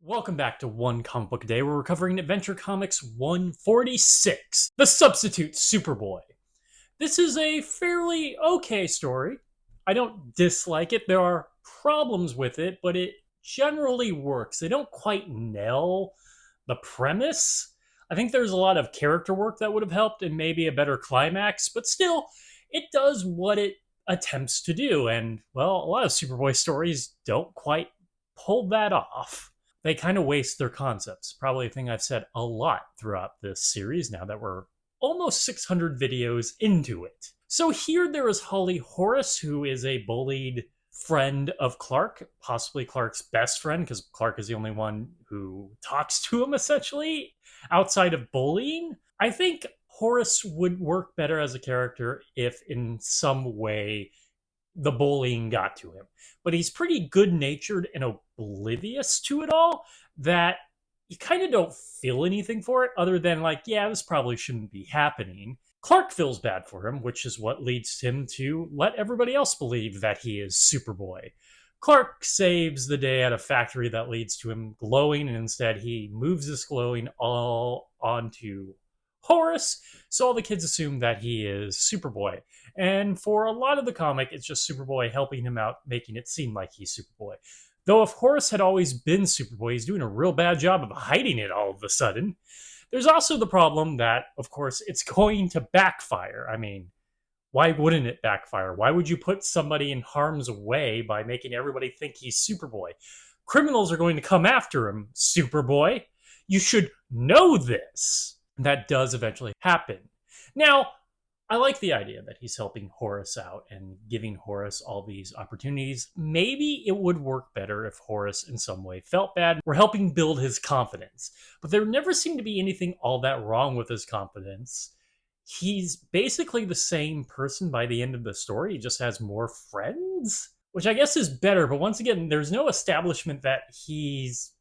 Welcome back to One Comic Book a Day. We're covering Adventure Comics 146, The Substitute Superboy. This is a fairly okay story. I don't dislike it. There are problems with it, but it generally works. They don't quite nail the premise. I think there's a lot of character work that would have helped and maybe a better climax, but still, it does what it attempts to do. And, well, a lot of Superboy stories don't quite pull that off. They kind of waste their concepts. Probably a thing I've said a lot throughout this series now that we're almost 600 videos into it. So here there is Holly Horace, who is a bullied friend of Clark, possibly Clark's best friend, because Clark is the only one who talks to him, essentially, outside of bullying. I think Horace would work better as a character if in some way the bullying got to him. But he's pretty good-natured and oblivious to it all that you kind of don't feel anything for it other than like, yeah, this probably shouldn't be happening. Clark feels bad for him, which is what leads him to let everybody else believe that he is Superboy. Clark saves the day at a factory that leads to him glowing, and instead he moves this glowing all onto Horace, so all the kids assume that he is Superboy. And for a lot of the comic, it's just Superboy helping him out, making it seem like he's Superboy. Though if Horace had always been Superboy, he's doing a real bad job of hiding it all of a sudden. There's also the problem that, of course, it's going to backfire. I mean, why wouldn't it backfire? Why would you put somebody in harm's way by making everybody think he's Superboy? Criminals are going to come after him, Superboy. You should know this. That does eventually happen. Now, I like the idea that he's helping Horace out and giving Horace all these opportunities. Maybe it would work better if Horace in some way felt bad. We're helping build his confidence. But there never seemed to be anything all that wrong with his confidence. He's basically the same person by the end of the story. He just has more friends, which I guess is better. But once again, there's no establishment that he's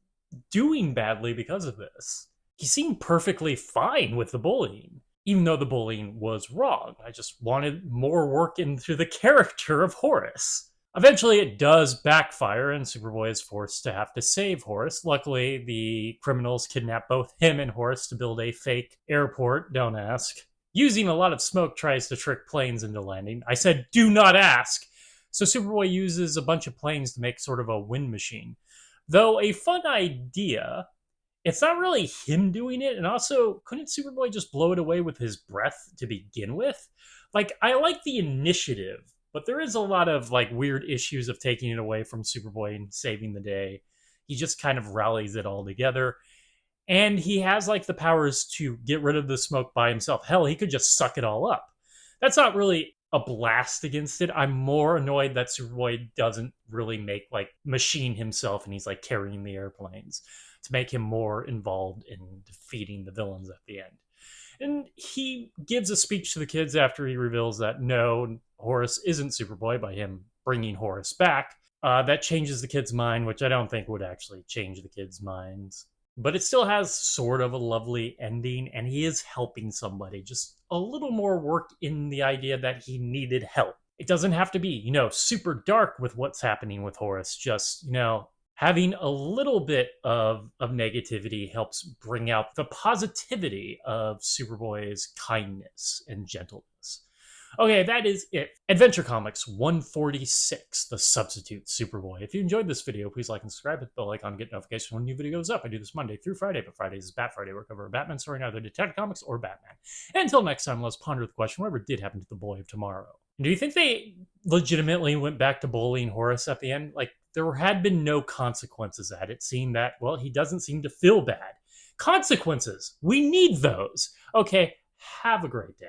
doing badly because of this. He seemed perfectly fine with the bullying, even though the bullying was wrong. I just wanted more work into the character of Horace. Eventually, it does backfire, and Superboy is forced to have to save Horace. Luckily, the criminals kidnap both him and Horace to build a fake airport, don't ask. Using a lot of smoke tries to trick planes into landing. I said, do not ask! So Superboy uses a bunch of planes to make sort of a wind machine. Though a fun idea, it's not really him doing it, and also, couldn't Superboy just blow it away with his breath to begin with? Like, I like the initiative, but there is a lot of, like, weird issues of taking it away from Superboy and saving the day. He just kind of rallies it all together, and he has, like, the powers to get rid of the smoke by himself. Hell, he could just suck it all up. That's not really a blast against it. I'm more annoyed that Superboy doesn't really make, like, machine himself, and he's, like, carrying the airplanes to make him more involved in defeating the villains at the end. And he gives a speech to the kids after he reveals that no, Horace isn't Superboy by him bringing Horace back. That changes the kids' mind, which I don't think would actually change the kids' minds. But it still has sort of a lovely ending, and he is helping somebody. Just a little more work in the idea that he needed help. It doesn't have to be, super dark with what's happening with Horace. Just, having a little bit of negativity helps bring out the positivity of Superboy's kindness and gentleness. Okay, that is it. Adventure Comics 146, The Substitute Superboy. If you enjoyed this video, please like and subscribe, hit the bell icon, get notifications when a new video goes up. I do this Monday through Friday, but Fridays is Bat Friday, where I cover a Batman story in either Detective Comics or Batman. And until next time, let's ponder the question, whatever did happen to the boy of tomorrow? Do you think they legitimately went back to bullying Horace at the end? Like, there had been no consequences at it, seeing that, well, he doesn't seem to feel bad. Consequences! We need those! Okay, have a great day.